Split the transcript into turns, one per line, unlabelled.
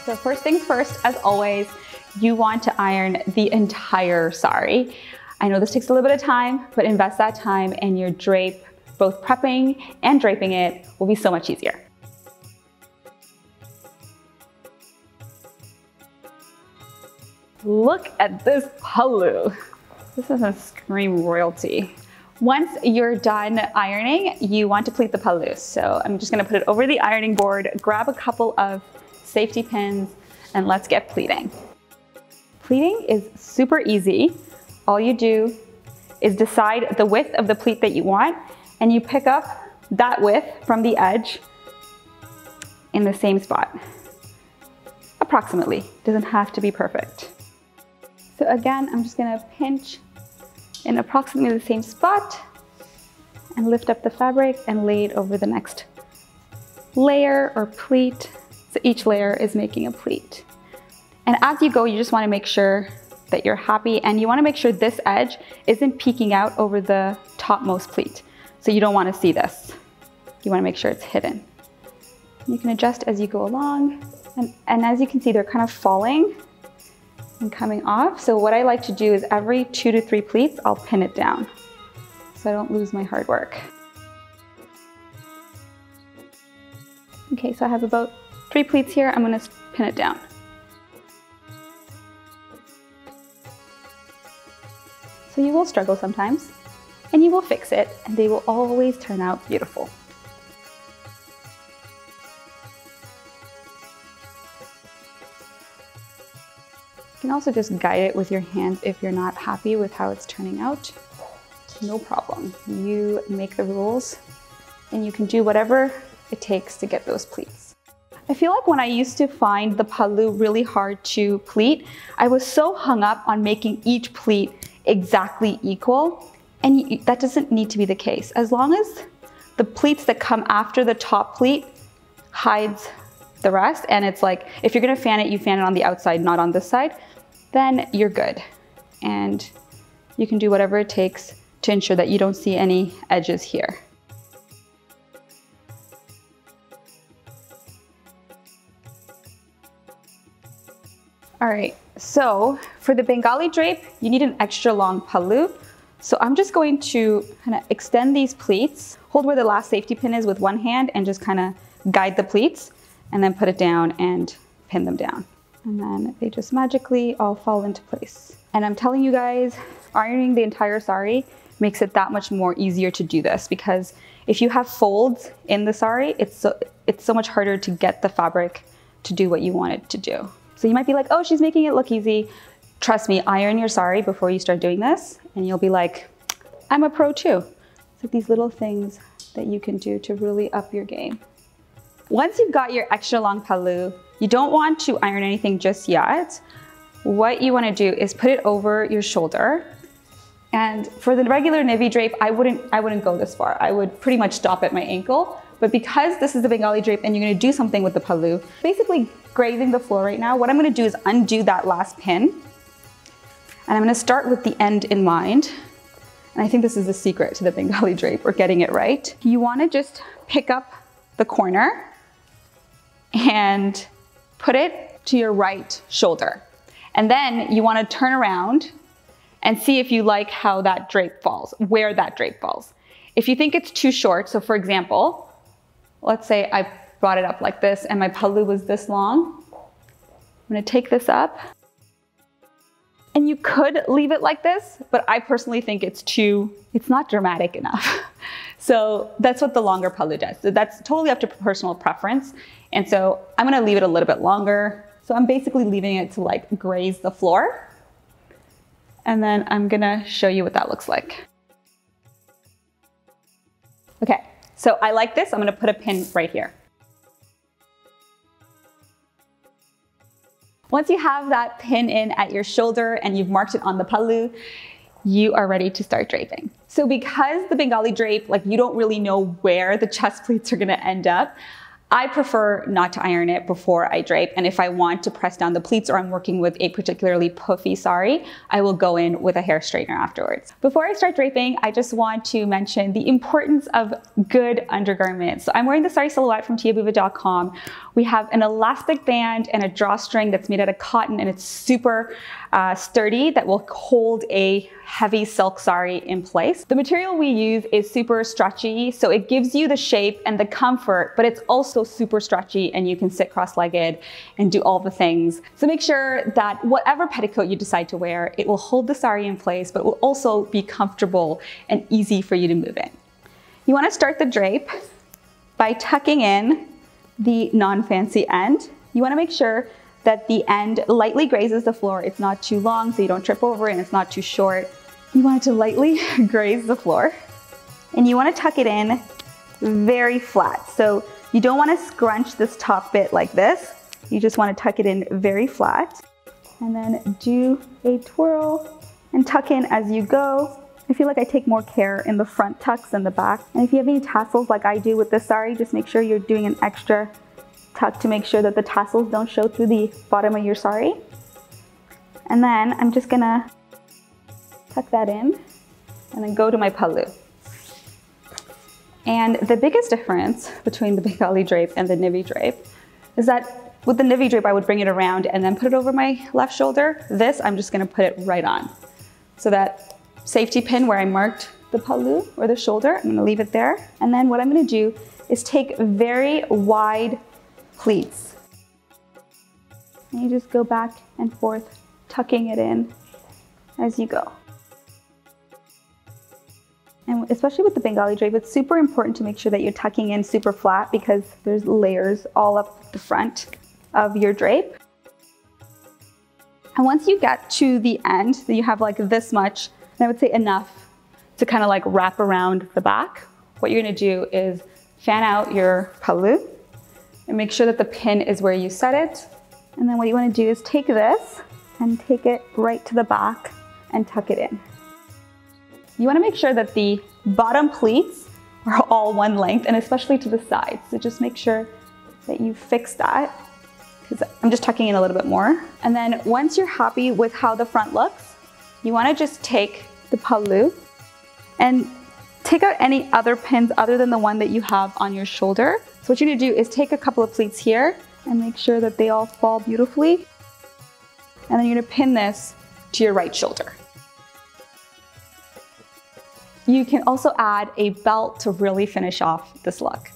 So first things first, as always, you want to iron the entire sari. I know this takes a little bit of time, but invest that time and your drape, both prepping and draping it, will be so much easier. Look at this pallu. This is a scream royalty. Once you're done ironing, you want to pleat the pallu. So I'm just gonna put it over the ironing board, grab a couple of safety pins, and let's get pleating. Pleating is super easy. All you do is decide the width of the pleat that you want, and you pick up that width from the edge in the same spot. Approximately, doesn't have to be perfect. So again, I'm just gonna pinch in approximately the same spot and lift up the fabric and lay it over the next layer or pleat. So each layer is making a pleat. And as you go, you just wanna make sure that you're happy, and you wanna make sure this edge isn't peeking out over the topmost pleat. So you don't wanna see this. You wanna make sure it's hidden. You can adjust as you go along. And as you can see, they're kind of falling and coming off. So what I like to do is every 2 to 3 pleats, I'll pin it down so I don't lose my hard work. Okay, so I have about 3 pleats here. I'm gonna pin it down. So you will struggle sometimes, and you will fix it, and they will always turn out beautiful. You can also just guide it with your hands if you're not happy with how it's turning out. No problem. You make the rules, and you can do whatever it takes to get those pleats. I feel like when I used to find the pallu really hard to pleat, I was so hung up on making each pleat exactly equal, and that doesn't need to be the case. As long as the pleats that come after the top pleat hides the rest, and it's like, if you're gonna fan it, you fan it on the outside, not on this side, then you're good. And you can do whatever it takes to ensure that you don't see any edges here. All right, so for the Bengali drape, you need an extra long pallu. So I'm just going to kind of extend these pleats, hold where the last safety pin is with one hand, and just kind of guide the pleats, and then put it down and pin them down. And then they just magically all fall into place. And I'm telling you guys, ironing the entire sari makes it that much more easier to do this, because if you have folds in the sari, it's so much harder to get the fabric to do what you want it to do. So you might be like, oh, she's making it look easy. Trust me, iron your sari before you start doing this, and you'll be like, I'm a pro too. It's like these little things that you can do to really up your game. Once you've got your extra long pallu, you don't want to iron anything just yet. What you want to do is put it over your shoulder. And for the regular navy drape, I wouldn't go this far. I would pretty much stop at my ankle. But because this is the Bengali drape and you're going to do something with the pallu, basically grazing the floor right now, what I'm going to do is undo that last pin. And I'm going to start with the end in mind. And I think this is the secret to the Bengali drape, or getting it right. You want to just pick up the corner and put it to your right shoulder. And then you want to turn around and see if you like how that drape falls, where that drape falls. If you think it's too short, so for example, let's say I brought it up like this and my pallu was this long. I'm gonna take this up, and you could leave it like this, but I personally think it's not dramatic enough. So that's what the longer pallu does. So that's totally up to personal preference. And so I'm gonna leave it a little bit longer. So I'm basically leaving it to like graze the floor. And then I'm gonna show you what that looks like. Okay, so I like this. I'm gonna put a pin right here. Once you have that pin in at your shoulder and you've marked it on the pallu, you are ready to start draping. So because the Bengali drape, like, you don't really know where the chest pleats are gonna end up, I prefer not to iron it before I drape, and if I want to press down the pleats or I'm working with a particularly puffy sari, I will go in with a hair straightener afterwards. Before I start draping, I just want to mention the importance of good undergarments. So I'm wearing the sari silhouette from tiabhuva.com. We have an elastic band and a drawstring that's made out of cotton, and it's super sturdy that will hold a heavy silk sari in place. The material we use is super stretchy, so it gives you the shape and the comfort, but it's also super stretchy and you can sit cross-legged and do all the things. So make sure that whatever petticoat you decide to wear, it will hold the sari in place, but will also be comfortable and easy for you to move in. You want to start the drape by tucking in the non-fancy end. You want to make sure that the end lightly grazes the floor. It's not too long so you don't trip over it, and it's not too short. You want it to lightly graze the floor, and you want to tuck it in very flat. So you don't want to scrunch this top bit like this. You just want to tuck it in very flat, and then do a twirl and tuck in as you go. I feel like I take more care in the front tucks than the back. And if you have any tassels like I do with this sari, just make sure you're doing an extra tuck to make sure that the tassels don't show through the bottom of your sari. And then I'm just gonna tuck that in and then go to my pallu. And the biggest difference between the Bengali drape and the Nivi drape is that with the Nivi drape, I would bring it around and then put it over my left shoulder. This, I'm just gonna put it right on. So that safety pin where I marked the pallu or the shoulder, I'm gonna leave it there. And then what I'm gonna do is take very wide pleats. And you just go back and forth, tucking it in as you go. And especially with the Bengali drape, it's super important to make sure that you're tucking in super flat because there's layers all up the front of your drape. And once you get to the end, so you have like this much, and I would say enough to kind of like wrap around the back, what you're gonna do is fan out your pallu and make sure that the pin is where you set it. And then what you want to do is take this and take it right to the back and tuck it in. You want to make sure that the bottom pleats are all one length, and especially to the sides. So just make sure that you fix that, because I'm just tucking in a little bit more. And then once you're happy with how the front looks, you want to just take the pallu and take out any other pins other than the one that you have on your shoulder. So what you're gonna do is take a couple of pleats here and make sure that they all fall beautifully. And then you're gonna pin this to your right shoulder. You can also add a belt to really finish off this look.